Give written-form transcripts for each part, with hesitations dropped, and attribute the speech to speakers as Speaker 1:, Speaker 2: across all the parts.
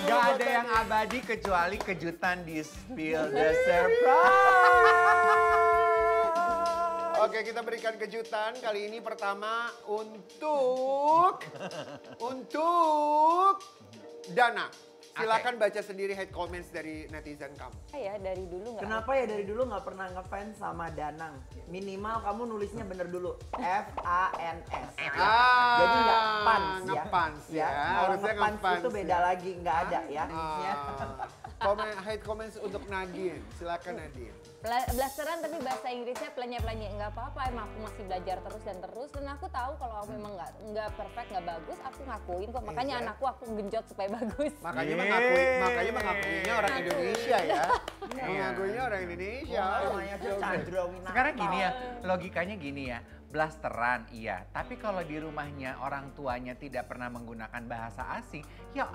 Speaker 1: Gak ada yang abadi kecuali kejutan di Spill the Surprise.
Speaker 2: Oke, kita berikan kejutan kali ini pertama untuk Dana. Silakan baca sendiri hate comments dari netizen kamu.
Speaker 3: Ya dari dulu nggak.
Speaker 4: Kenapa ya dari dulu nggak pernah ngefans sama Danang? Minimal kamu nulisnya bener dulu, F-A-N-S. Jadi nggak pans ya.
Speaker 2: Ngepans ya.
Speaker 4: Kalau
Speaker 2: Harusnya
Speaker 4: ngepans
Speaker 2: ngepans
Speaker 4: itu beda
Speaker 2: ya.
Speaker 4: lagi, nggak ada ya.
Speaker 2: Hate comments untuk Nadine. Silakan Nadine.
Speaker 3: Blasteran tapi bahasa Inggrisnya pelannya-pelannya. Nggak apa-apa, emang aku masih belajar terus dan aku tahu kalau aku memang nggak perfect, nggak bagus, aku ngakuin kok. Makanya anakku aku genjot supaya bagus.
Speaker 2: Makanya mengakuinya orang Indonesia ya. Mengakuinya orang Indonesia.
Speaker 4: Namanya Chandra Winata.
Speaker 1: Sekarang gini ya, logikanya gini ya. Blasteran iya, tapi kalau di rumahnya orang tuanya tidak pernah menggunakan bahasa asing, ya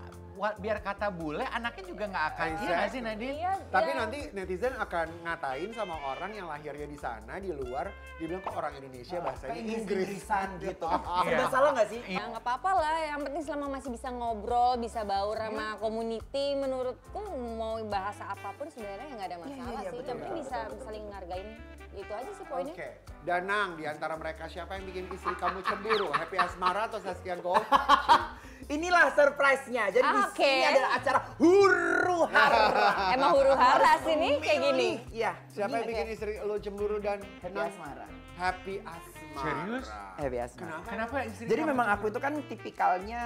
Speaker 1: biar kata bule anaknya juga nggak akan. Iya nggak sih Nadine?
Speaker 3: Iya,
Speaker 2: Tapi nanti netizen akan ngatain sama orang yang lahirnya di sana, di luar, dia bilang kok orang Indonesia bahasanya Inggris.
Speaker 4: Inggrisan gitu.
Speaker 1: Iya.
Speaker 4: Sudah salah nggak sih?
Speaker 3: Ya nggak apa-apa lah, yang penting selama masih bisa ngobrol, bisa baur sama community, menurutku mau bahasa apapun sebenarnya nggak ada masalah sih. Yang penting bisa saling ngargain, itu aja sih poinnya.
Speaker 2: Oke, Danang, di antara mereka siapa yang bikin istri kamu cemburu? Happy Asmara atau Saskia Gold?
Speaker 4: Inilah surprise-nya. Jadi di sini adalah acara huru hara.
Speaker 3: Emang huru hara sih nih kayak gini.
Speaker 4: Iya.
Speaker 2: Siapa yang bikin istri lo cemburu dan
Speaker 4: Happy Asmara.
Speaker 2: Happy Asmara.
Speaker 1: Serius?
Speaker 4: Happy Asmara.
Speaker 1: Kenapa istri
Speaker 4: Jadi
Speaker 1: kamu
Speaker 4: memang
Speaker 1: cemburu?
Speaker 4: aku itu kan tipikalnya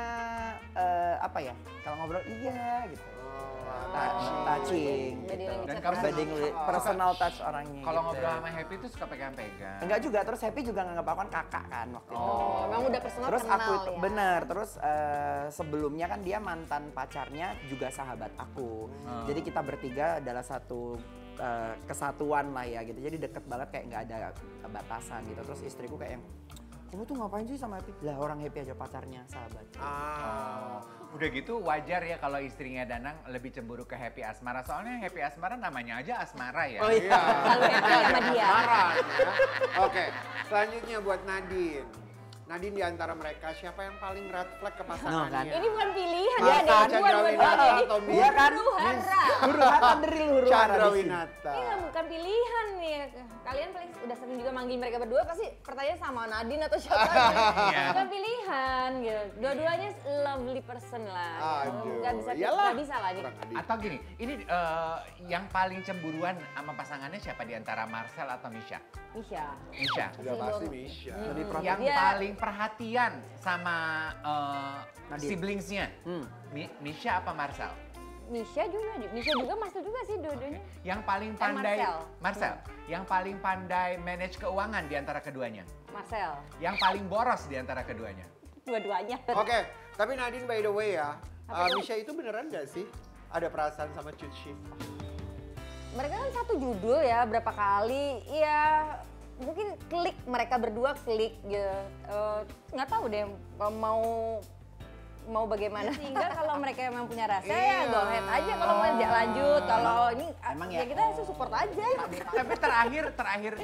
Speaker 4: apa ya? Kalau ngobrol iya gitu. Touching.
Speaker 1: Dan kamu
Speaker 4: Personal touch orangnya.
Speaker 1: Kalau
Speaker 4: gitu.
Speaker 1: ngobrol sama Happy itu suka pegang-pegang.
Speaker 4: Enggak juga, terus Happy juga nganggap aku kan kakak kan waktu itu.
Speaker 3: Oh, emang udah personal
Speaker 4: Terus
Speaker 3: kenal
Speaker 4: aku itu
Speaker 3: ya.
Speaker 4: bener, terus sebelumnya kan dia mantan pacarnya juga sahabat aku. Jadi kita bertiga adalah satu kesatuan lah ya gitu. Jadi deket banget kayak nggak ada batasan gitu. Terus istriku kayak yang, kamu tuh ngapain sih sama Happy? Lah orang Happy aja pacarnya sahabat.
Speaker 1: Udah gitu wajar ya kalau istrinya Danang lebih cemburu ke Happy Asmara. Soalnya Happy Asmara namanya aja Asmara ya.
Speaker 4: Oh iya.
Speaker 3: Kalau happy sama dia.
Speaker 2: Marah, ya. Oke, selanjutnya buat Nadine. Nadine di antara mereka siapa yang paling red flag ke pasangannya?
Speaker 4: kan?
Speaker 3: Ini bukan pilihan
Speaker 2: Masa
Speaker 3: ya, ada
Speaker 2: Chandra
Speaker 3: dua-duanya.
Speaker 2: Winata
Speaker 3: Jadi
Speaker 2: atau
Speaker 4: Iya kan?
Speaker 3: huru hara.
Speaker 4: Huru hara underil huru hara
Speaker 2: Chandra
Speaker 4: di sini.
Speaker 2: Winata.
Speaker 3: Ini bukan pilihan nih. Kalian paling udah sering juga manggil mereka berdua, pasti pertanyaan sama Nadine atau siapa. Bukan pilihan gitu. Dua-duanya lovely person lah.
Speaker 2: Aduh,
Speaker 3: Nggak
Speaker 2: iyalah.
Speaker 3: bisa lah.
Speaker 2: Kurang adil.
Speaker 1: Atau gini, ini yang paling cemburuan sama pasangannya siapa di antara Marcel atau Misha?
Speaker 3: Misha.
Speaker 1: Misha.
Speaker 2: Sudah pasti Misha.
Speaker 4: Lebih
Speaker 1: Yang
Speaker 3: Dia-
Speaker 1: paling perhatian sama
Speaker 4: Nadine.
Speaker 1: siblingsnya, Misha apa Marcel?
Speaker 3: Misha juga Marcel juga sih dua-duanya.
Speaker 1: Yang paling pandai,
Speaker 3: Marcel.
Speaker 1: Yang paling pandai manage keuangan di antara keduanya.
Speaker 3: Marcel.
Speaker 1: Yang paling boros di antara keduanya.
Speaker 3: Dua-duanya.
Speaker 2: Oke, tapi Nadine by the way ya, Misha itu beneran gak sih ada perasaan sama Cuci?
Speaker 3: Mereka kan satu judul ya, berapa kali. Ya mungkin klik, mereka berdua klik gitu. Nggak tahu deh mau bagaimana. Sehingga kalau mereka memang punya rasa ya go ahead aja. Kalau mau lanjut, kalau ini
Speaker 4: Emang
Speaker 3: ya
Speaker 4: ya?
Speaker 3: kita support aja.
Speaker 1: Tapi terakhir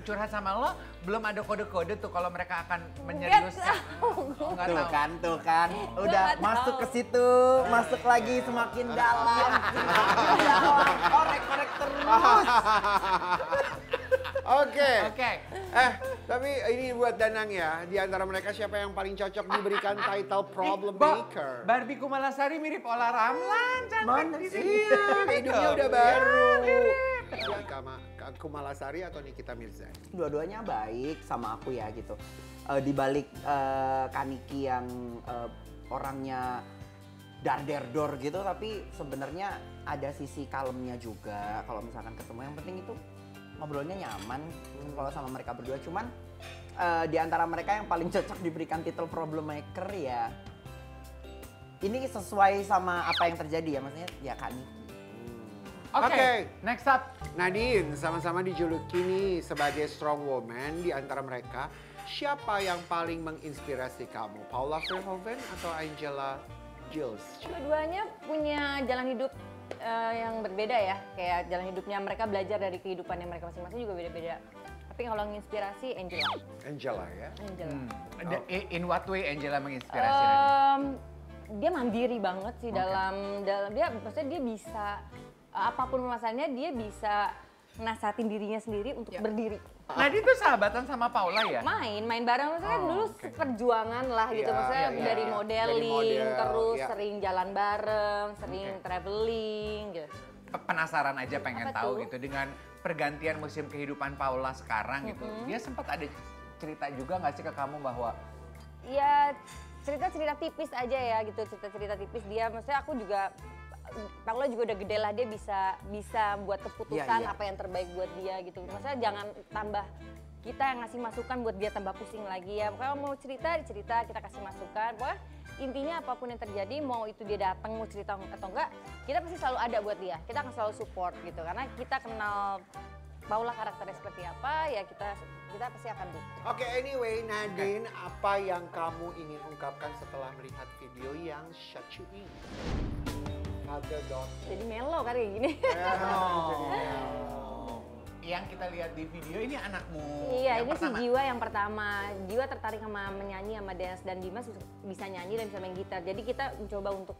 Speaker 1: curhat sama lo, belum ada kode-kode tuh kalau mereka akan
Speaker 3: Nggak
Speaker 1: menyeriuskan.
Speaker 3: tahu.
Speaker 1: Oh, nggak
Speaker 4: Tuh
Speaker 1: tahu.
Speaker 4: kan. Udah
Speaker 3: nggak
Speaker 4: masuk
Speaker 3: tahu.
Speaker 4: ke situ, masuk lagi semakin dalam. Semakin dalam, korek-korek terus.
Speaker 2: Oke.
Speaker 1: Oke.
Speaker 2: Tapi ini buat Danang ya, di antara mereka siapa yang paling cocok diberikan title problem maker?
Speaker 1: Barbie Kumalasari mirip Ola Ramlan, cantik
Speaker 4: Mana
Speaker 1: di
Speaker 4: sih?
Speaker 1: sini.
Speaker 2: Iya, hidungnya udah baru.
Speaker 1: Iya,
Speaker 2: Kumalasari atau Nikita Mirzani?
Speaker 4: Dua-duanya baik sama aku ya gitu. Di balik Kaniki yang orangnya dar-der-dor gitu, tapi sebenarnya ada sisi kalemnya juga. Kalau misalkan ketemu, yang penting itu ngobrolnya nyaman kalau sama mereka berdua. Cuman di antara mereka yang paling cocok diberikan titel problem maker ya, ini sesuai sama apa yang terjadi ya, maksudnya ya Kaniki.
Speaker 1: Oke, next up.
Speaker 2: Nadine sama-sama dijuluki nih sebagai strong woman. Di antara mereka siapa yang paling menginspirasi kamu? Paula Verhoeven atau Angela Giles?
Speaker 3: Dua-duanya punya jalan hidup yang berbeda ya. Kayak jalan hidupnya mereka belajar dari kehidupannya mereka masing-masing juga beda-beda. Tapi kalau menginspirasi Angela.
Speaker 2: Angela ya.
Speaker 3: Angela.
Speaker 1: In what way Angela menginspirasi Nadine?
Speaker 3: dia mandiri banget sih dalam dia, maksudnya dia bisa apapun masalahnya dia bisa nasehatin dirinya sendiri untuk berdiri.
Speaker 1: Nadine tuh sahabatan sama Paula ya?
Speaker 3: Main bareng, maksudnya kan dulu seperjuangan lah gitu, maksudnya dari modeling, terus sering jalan bareng, sering traveling gitu.
Speaker 1: Penasaran aja pengen
Speaker 3: Apa
Speaker 1: tahu
Speaker 3: tuh?
Speaker 1: gitu dengan pergantian musim kehidupan Paula sekarang gitu. Dia sempat ada cerita juga nggak sih ke kamu bahwa
Speaker 3: Ya cerita-cerita tipis aja ya gitu, cerita-cerita tipis dia, maksudnya aku juga, Paula juga udah gede lah, dia bisa buat keputusan apa yang terbaik buat dia gitu. Maksudnya jangan tambah kita yang ngasih masukan buat dia tambah pusing lagi ya. Kalau mau cerita, kita kasih masukan. Pokoknya intinya apapun yang terjadi, mau itu dia datang mau cerita atau enggak, kita pasti selalu ada buat dia. Kita akan selalu support gitu, karena kita kenal Paula karakternya seperti apa, ya kita pasti akan dukung.
Speaker 2: Oke, anyway, Nadine, apa yang kamu ingin ungkapkan setelah melihat video yang Shut You In? Father daughter.
Speaker 3: Jadi melo kali ya gini.
Speaker 1: yang kita lihat di video ini anakmu?
Speaker 3: Iya,
Speaker 1: yang
Speaker 3: ini si
Speaker 1: pertama?
Speaker 3: Jiwa yang pertama. Jiwa tertarik sama menyanyi, sama dance, dan Dimas bisa nyanyi dan bisa main gitar. Jadi kita mencoba untuk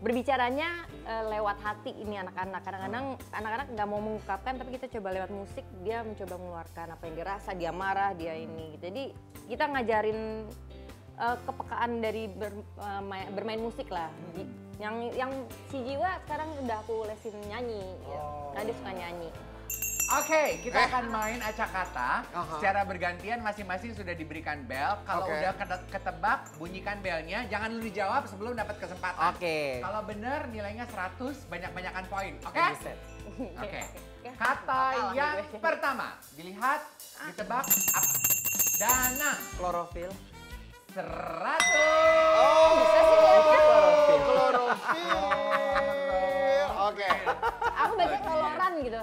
Speaker 3: berbicaranya lewat hati ini anak-anak. Kadang-kadang anak-anak nggak mau mengungkapkan, tapi kita coba lewat musik, dia mencoba mengeluarkan apa yang dia rasa, dia marah, dia ini. Jadi kita ngajarin kepekaan dari bermain musik lah. Yang si Jiwa sekarang udah aku lesin nyanyi, karena dia suka nyanyi.
Speaker 1: Oke, kita akan main acak kata. Secara bergantian masing-masing sudah diberikan bel. Kalau udah ketebak, bunyikan belnya. Jangan lu dijawab sebelum dapat kesempatan.
Speaker 4: Oke.
Speaker 1: Kalau benar nilainya 100, banyak-banyakan poin. Oke? Oke. Kata
Speaker 3: Kalah
Speaker 1: yang
Speaker 3: gue.
Speaker 1: pertama. Dilihat, ditebak, apa? Danang.
Speaker 4: Klorofil.
Speaker 1: 100.
Speaker 3: Bisa sih kayaknya.
Speaker 2: Klorofil. Oke.
Speaker 3: Aku baca koloran gitu.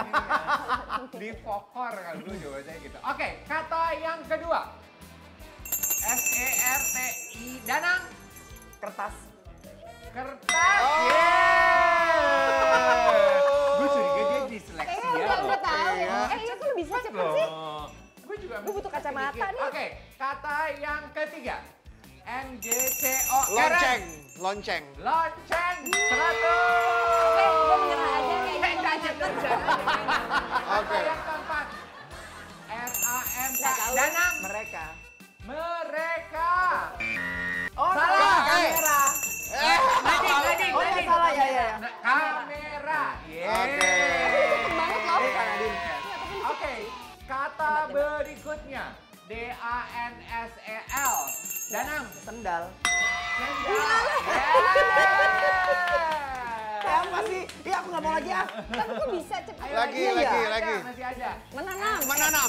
Speaker 1: Di Fokor kan dulu jawabnya gitu. Oke, kata yang kedua. SERTI. Danang.
Speaker 4: Kertas.
Speaker 1: Kertas. Gue curiga dia diseleksi ya.
Speaker 3: Udah tahu. Iya kok lu bisa cepet sih?
Speaker 1: Gue juga
Speaker 3: Gue butuh kacamata nih.
Speaker 1: Oke, kata yang ketiga. NGCO.
Speaker 2: Lonceng. Lonceng.
Speaker 1: Lonceng. 100.
Speaker 3: Oke, gue menyerah aja kayaknya gue gak cepet.
Speaker 1: Kata yang keempat. RAM.
Speaker 3: Nggak tahu.
Speaker 1: Danang.
Speaker 4: Mereka.
Speaker 1: Mereka.
Speaker 4: Oh,
Speaker 1: Salah.
Speaker 4: kamera.
Speaker 1: Nadine.
Speaker 4: Oh, ya salah ya.
Speaker 1: Kamera.
Speaker 2: Oke.
Speaker 3: Cepet banget loh.
Speaker 1: Oke, kata berikutnya. DANSEL. Danang.
Speaker 4: Sendal.
Speaker 1: Sendal.
Speaker 4: Kayak apa sih? Iya, aku nggak mau lagi ah.
Speaker 3: Tapi kok bisa cepet?
Speaker 2: Lagi.
Speaker 1: Masih ada.
Speaker 3: Menanam.
Speaker 2: Menanam.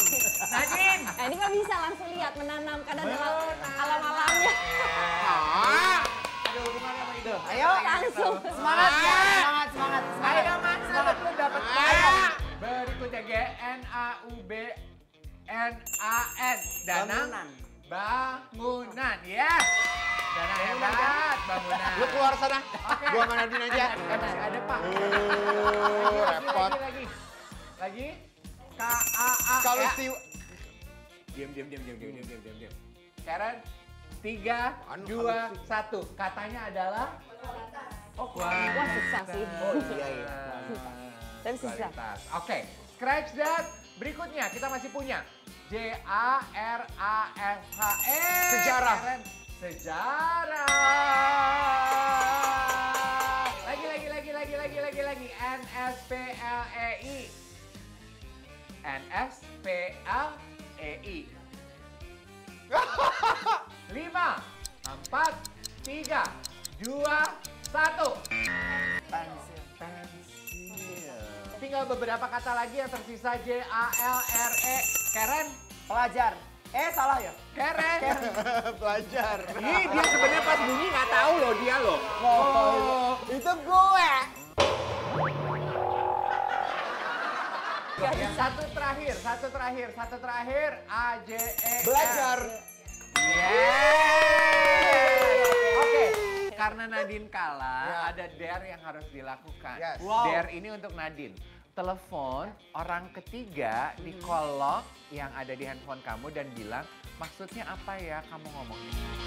Speaker 1: Nadine.
Speaker 3: Nah ini kan bisa langsung lihat menanam, kadang alam-alamnya.
Speaker 1: Ada hubungannya sama itu.
Speaker 4: Ayo,
Speaker 3: Langsung.
Speaker 4: semangat ya. Semangat.
Speaker 1: Ayo Mas, lu dapat poin. Berikutnya GNAUBNAN. Danang. Bangunan. Yes. Danang hebat, bangunan.
Speaker 2: Lu keluar sana.
Speaker 1: Oke.
Speaker 2: Gua sama Nadine aja.
Speaker 1: Masih ada Pak.
Speaker 2: Repot.
Speaker 1: Lagi. KAA.
Speaker 2: Kalau
Speaker 1: ya.
Speaker 2: si
Speaker 1: Diam. Karen, 3, 2, 1. Katanya adalah
Speaker 3: Wah susah sih.
Speaker 4: Iya.
Speaker 3: Tapi susah.
Speaker 1: kualitas. Oke, scratch that. Berikutnya kita masih punya JARASHE.
Speaker 2: Sejarah.
Speaker 1: Karen, sejarah. Lagi. NSPLEI. NSPLEI. 5, 4, 3, 2, 1. Pensil. Tinggal beberapa kata lagi yang tersisa. JALRE. Karen.
Speaker 4: Pelajar. Salah ya?
Speaker 1: Karen.
Speaker 2: belajar.
Speaker 1: Ih, dia sebenarnya pas bunyi nggak tahu loh dia loh.
Speaker 4: Itu gue.
Speaker 1: Satu terakhir. AJE.
Speaker 2: Belajar.
Speaker 1: Oke, karena Nadine kalah, ada dare yang harus dilakukan.
Speaker 2: Yes.
Speaker 4: Wow.
Speaker 1: Dare ini untuk Nadine. Telepon orang ketiga di call log yang ada di handphone kamu dan bilang, maksudnya apa ya kamu ngomong ini?